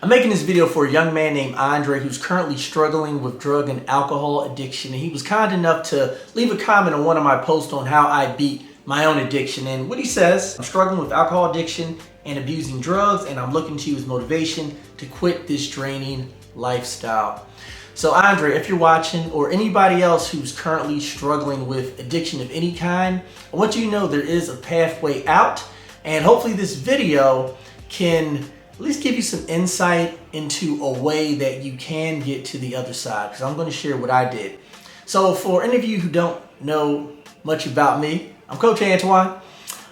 I'm making this video for a young man named Andre who's currently struggling with drug and alcohol addiction. And he was kind enough to leave a comment on one of my posts on how I beat my own addiction. And what he says, I'm struggling with alcohol addiction and abusing drugs, and I'm looking to you as motivation to quit this draining lifestyle. So Andre, if you're watching, or anybody else who's currently struggling with addiction of any kind, I want you to know there is a pathway out, and hopefully this video can at least give you some insight into a way that you can get to the other side, because I'm going to share what I did. So for any of you who don't know much about me, I'm Coach Antoine.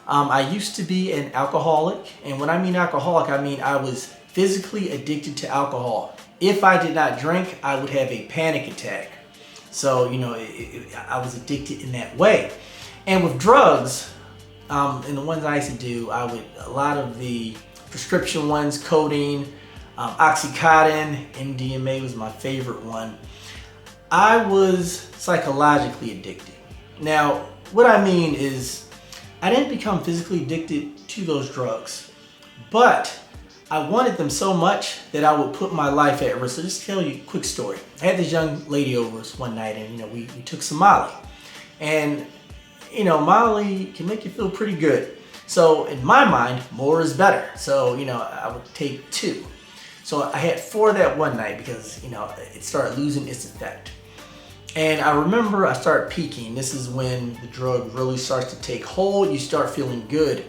I used to be an alcoholic, and when I mean alcoholic, I mean I was physically addicted to alcohol. If I did not drink, I would have a panic attack. So, I was addicted in that way. And with drugs, and the ones I used to do, a lot of the prescription ones, codeine, Oxycontin, MDMA was my favorite one. I was psychologically addicted. Now, what I mean is, I didn't become physically addicted to those drugs, but I wanted them so much that I would put my life at risk. So just tell you a quick story. I had this young lady over one night, and we took some Molly. And Molly can make you feel pretty good. So in my mind, more is better. So, I would take 2. So I had 4 that one night because, it started losing its effect. And I remember I started peaking. This is when the drug really starts to take hold. You start feeling good.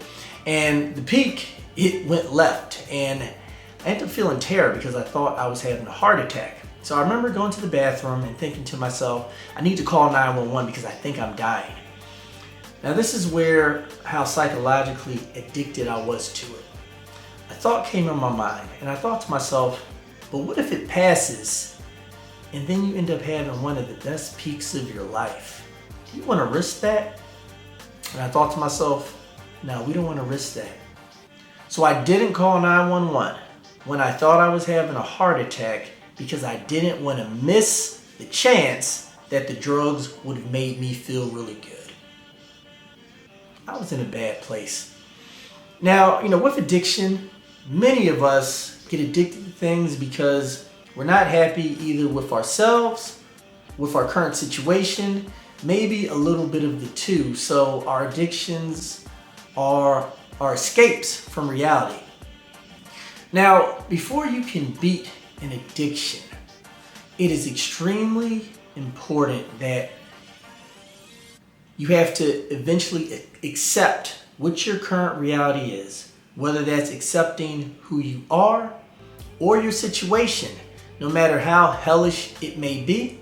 And the peak, it went left. And I ended up feeling terror because I thought I was having a heart attack. So I remember going to the bathroom and thinking to myself, I need to call 911 because I think I'm dying. Now this is how psychologically addicted I was to it. A thought came in my mind, and I thought to myself, but what if it passes and then you end up having one of the best peaks of your life? Do you want to risk that? And I thought to myself, no, we don't want to risk that. So I didn't call 911 when I thought I was having a heart attack because I didn't want to miss the chance that the drugs would have made me feel really good. I was in a bad place. Now, with addiction, many of us get addicted to things because we're not happy either with ourselves, with our current situation, maybe a little bit of the two. So our addictions are our escapes from reality. Now, before you can beat an addiction, it is extremely important that you have to eventually accept what your current reality is, whether that's accepting who you are or your situation, no matter how hellish it may be,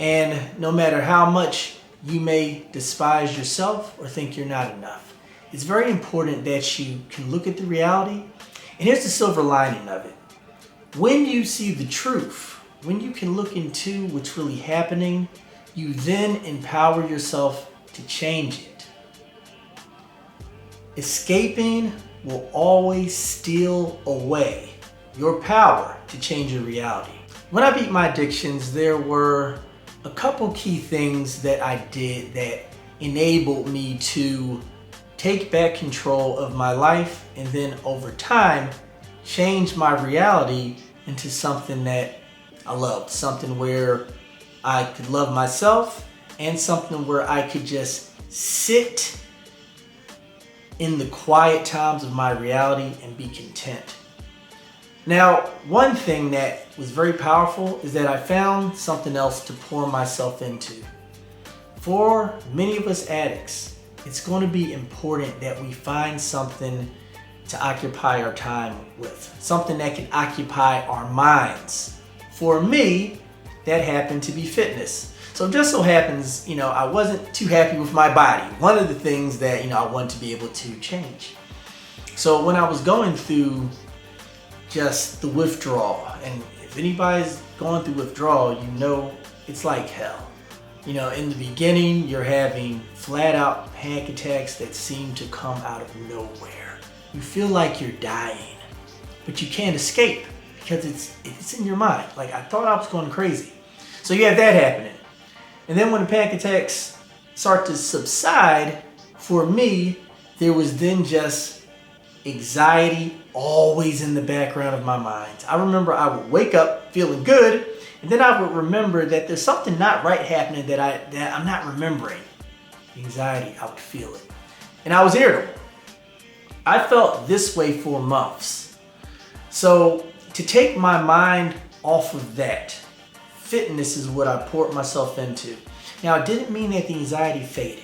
and no matter how much you may despise yourself or think you're not enough. It's very important that you can look at the reality, and here's the silver lining of it. When you see the truth, when you can look into what's really happening, you then empower yourself to change it. Escaping will always steal away your power to change your reality. When I beat my addictions, there were a couple key things that I did that enabled me to take back control of my life, and then over time, change my reality into something that I loved, something where I could love myself, and something where I could just sit in the quiet times of my reality and be content. Now, one thing that was very powerful is that I found something else to pour myself into. For many of us addicts, it's going to be important that we find something to occupy our time with, something that can occupy our minds. For me, that happened to be fitness. So it just so happens, I wasn't too happy with my body. One of the things that, I wanted to be able to change. So when I was going through just the withdrawal, and if anybody's going through withdrawal, it's like hell. In the beginning, you're having flat out panic attacks that seem to come out of nowhere. You feel like you're dying, but you can't escape because it's in your mind. Like, I thought I was going crazy. So you have that happening. And then when the panic attacks start to subside, for me, there was then just anxiety always in the background of my mind. I remember I would wake up feeling good, and then I would remember that there's something not right happening that I'm not remembering. Anxiety, I would feel it. And I was irritable. I felt this way for months. So to take my mind off of that, fitness is what I poured myself into. Now, it didn't mean that the anxiety faded,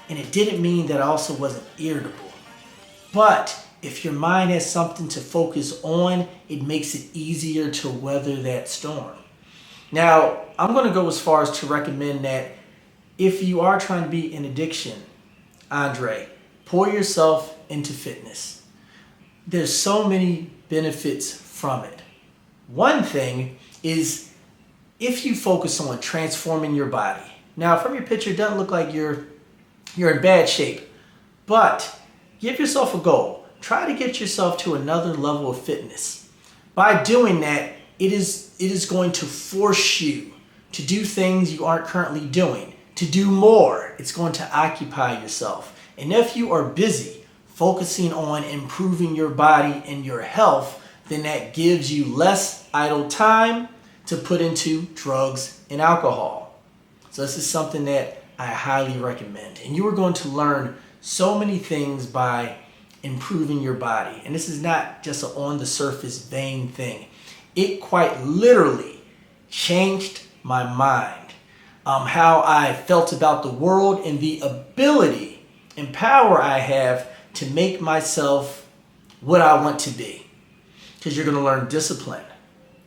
and it didn't mean that I also wasn't irritable. But if your mind has something to focus on, it makes it easier to weather that storm. Now, I'm going to go as far as to recommend that if you are trying to beat an addiction, Andre, pour yourself into fitness. There's so many benefits from it. One thing is if you focus on transforming your body. Now, from your picture, it doesn't look like you're in bad shape, but give yourself a goal. Try to get yourself to another level of fitness. By doing that, it is going to force you to do things you aren't currently doing, to do more. It's going to occupy yourself. And if you are busy focusing on improving your body and your health, then that gives you less idle time to put into drugs and alcohol. So this is something that I highly recommend. And you are going to learn so many things by improving your body. And this is not just an on the surface vain thing. It quite literally changed my mind, how I felt about the world and the ability and power I have to make myself what I want to be. Because you're going to learn discipline.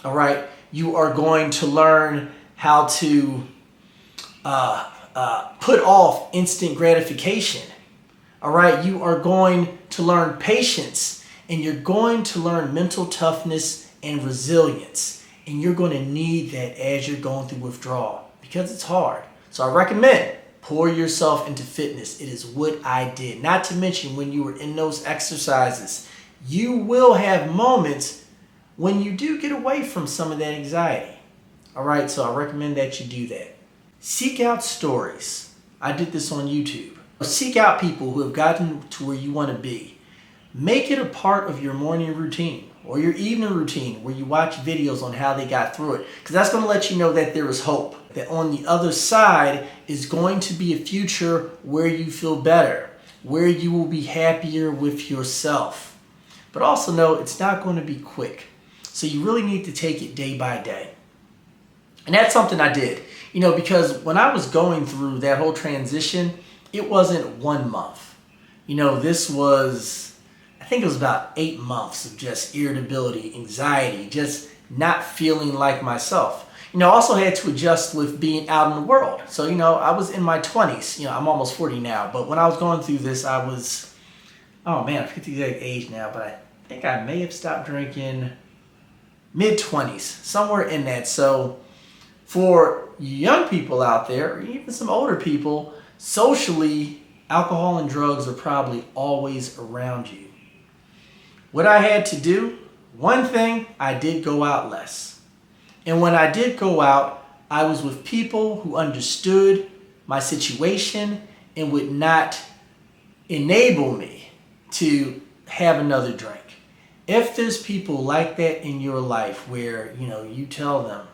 All right. You are going to learn how to put off instant gratification. All right. You are going to learn patience, and you're going to learn mental toughness and resilience. And you're going to need that as you're going through withdrawal because it's hard. So I recommend pour yourself into fitness. It is what I did. Not to mention when you were in those exercises, you will have moments when you do get away from some of that anxiety. All right, so I recommend that you do that. Seek out stories. I did this on YouTube. Seek out people who have gotten to where you want to be. Make it a part of your morning routine or your evening routine where you watch videos on how they got through it. Because that's going to let you know that there is hope. That on the other side is going to be a future where you feel better, where you will be happier with yourself. But also know it's not going to be quick. So you really need to take it day by day. And that's something I did, because when I was going through that whole transition, it wasn't 1 month. This was, I think it was about 8 months of just irritability, anxiety, just not feeling like myself. I also had to adjust with being out in the world. So, I was in my 20s. I'm almost 40 now. But when I was going through this, I was, I forget the exact age now, but I think I may have stopped drinking mid-20s, somewhere in that. So for young people out there, or even some older people, socially, alcohol and drugs are probably always around you. What I had to do, one thing, I did go out less. And when I did go out, I was with people who understood my situation and would not enable me to have another drink. If there's people like that in your life where, you tell them,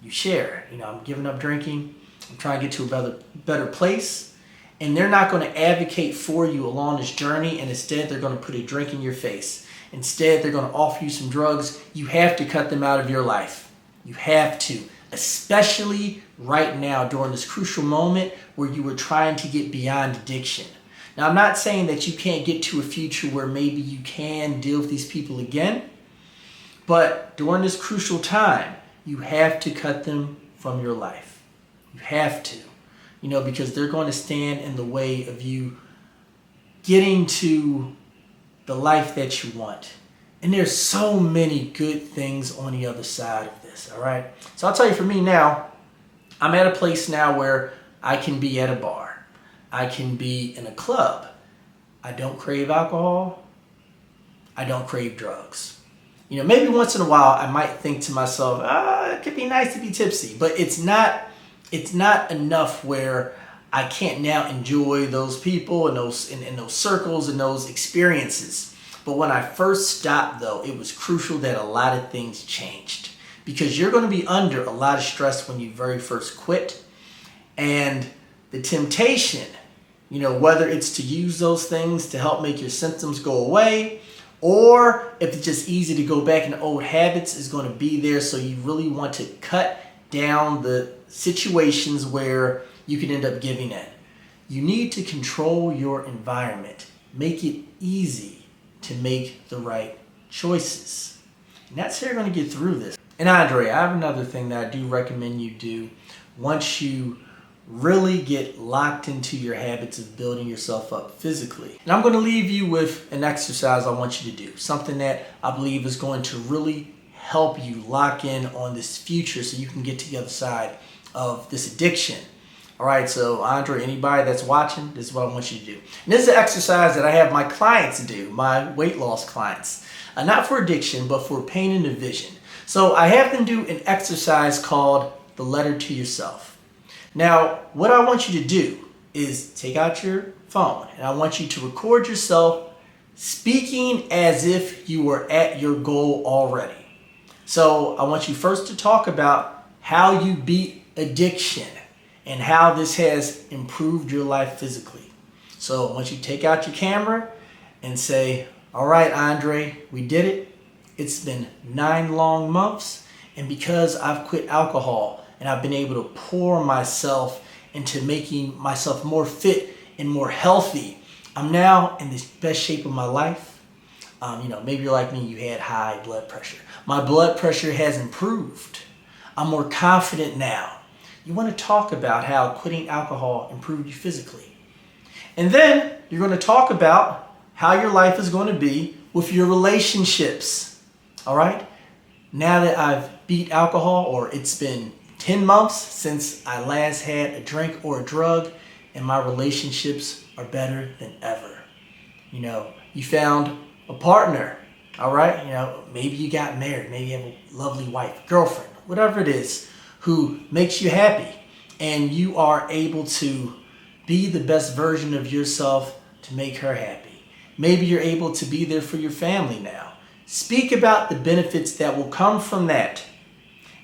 you share, I'm giving up drinking, I'm trying to get to a better place, and they're not going to advocate for you along this journey, and instead they're going to put a drink in your face. Instead, they're going to offer you some drugs. You have to cut them out of your life. You have to, especially right now during this crucial moment where you were trying to get beyond addiction. Now, I'm not saying that you can't get to a future where maybe you can deal with these people again, but during this crucial time, you have to cut them from your life. You have to, because they're going to stand in the way of you getting to the life that you want. And there's so many good things on the other side of this, all right? So I'll tell you, for me now, I'm at a place now where I can be at a bar. I can be in a club. I don't crave alcohol. I don't crave drugs. Maybe once in a while I might think to myself, it could be nice to be tipsy, but it's not enough where I can't now enjoy those people and those circles and those experiences. But when I first stopped though, it was crucial that a lot of things changed, because you're going to be under a lot of stress when you very first quit. And the temptation, whether it's to use those things to help make your symptoms go away, or if it's just easy to go back into old habits, is going to be there. So you really want to cut down the situations where you can end up giving in. You need to control your environment. Make it easy to make the right choices. And that's how you're going to get through this. And Andre, I have another thing that I do recommend you do once you really get locked into your habits of building yourself up physically. And I'm going to leave you with an exercise I want you to do, something that I believe is going to really help you lock in on this future so you can get to the other side of this addiction. All right, so Andre, anybody that's watching, this is what I want you to do. And this is an exercise that I have my clients do, my weight loss clients, not for addiction, but for pain and division. So I have them do an exercise called the letter to yourself. Now, what I want you to do is take out your phone and I want you to record yourself speaking as if you were at your goal already. So I want you first to talk about how you beat addiction and how this has improved your life physically. So I want you to take out your camera and say, all right, Andre, we did it. It's been 9 long months. And because I've quit alcohol, and I've been able to pour myself into making myself more fit and more healthy, I'm now in the best shape of my life. Maybe you're like me, you had high blood pressure. My blood pressure has improved. I'm more confident now. You want to talk about how quitting alcohol improved you physically. And then you're going to talk about how your life is going to be with your relationships. All right? Now that I've beat alcohol, or it's been 10 months since I last had a drink or a drug, and my relationships are better than ever. You found a partner, all right? Maybe you got married, maybe you have a lovely wife, girlfriend, whatever it is, who makes you happy, and you are able to be the best version of yourself to make her happy. Maybe you're able to be there for your family now. Speak about the benefits that will come from that.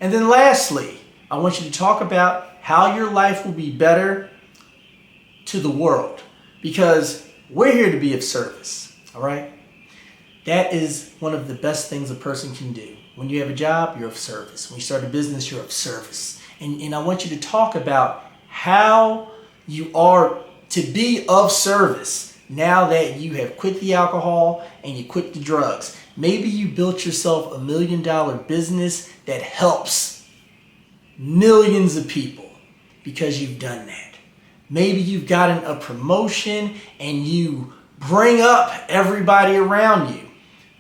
And then lastly, I want you to talk about how your life will be better to the world, because we're here to be of service, all right? That is one of the best things a person can do. When you have a job, you're of service. When you start a business, you're of service. And I want you to talk about how you are to be of service now that you have quit the alcohol and you quit the drugs. Maybe you built yourself $1 million business that helps millions of people because you've done that. Maybe you've gotten a promotion and you bring up everybody around you.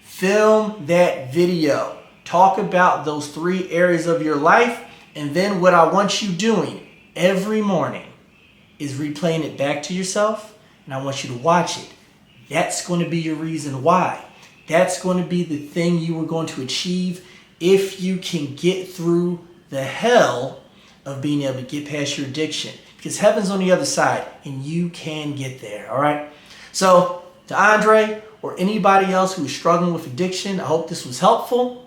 Film that video. Talk about those 3 areas of your life, and then what I want you doing every morning is replaying it back to yourself, and I want you to watch it. That's going to be your reason why. That's going to be the thing you are going to achieve if you can get through the hell of being able to get past your addiction, because heaven's on the other side and you can get there. All right. So to Andre or anybody else who is struggling with addiction, I hope this was helpful.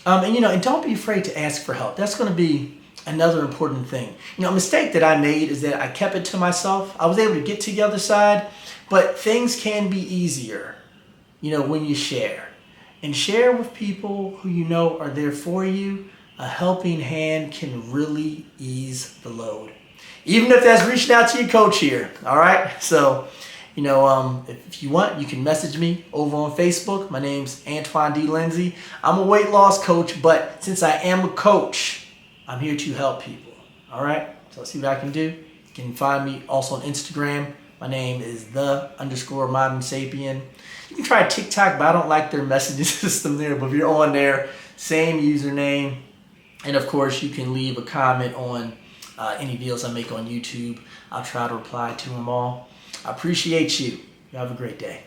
And don't be afraid to ask for help. That's going to be another important thing. A mistake that I made is that I kept it to myself. I was able to get to the other side, but things can be easier, when you share. And share with people who you know are there for you. A helping hand can really ease the load. Even if that's reaching out to your coach here, all right? So, if you want, you can message me over on Facebook. My name's Antoine D. Lindsay. I'm a weight loss coach, but since I am a coach, I'm here to help people, all right? So let's see what I can do. You can find me also on Instagram. My name is _modern sapien. You can try TikTok, but I don't like their messaging system there. But if you're on there, same username. And of course, you can leave a comment on any videos I make on YouTube. I'll try to reply to them all. I appreciate you. You have a great day.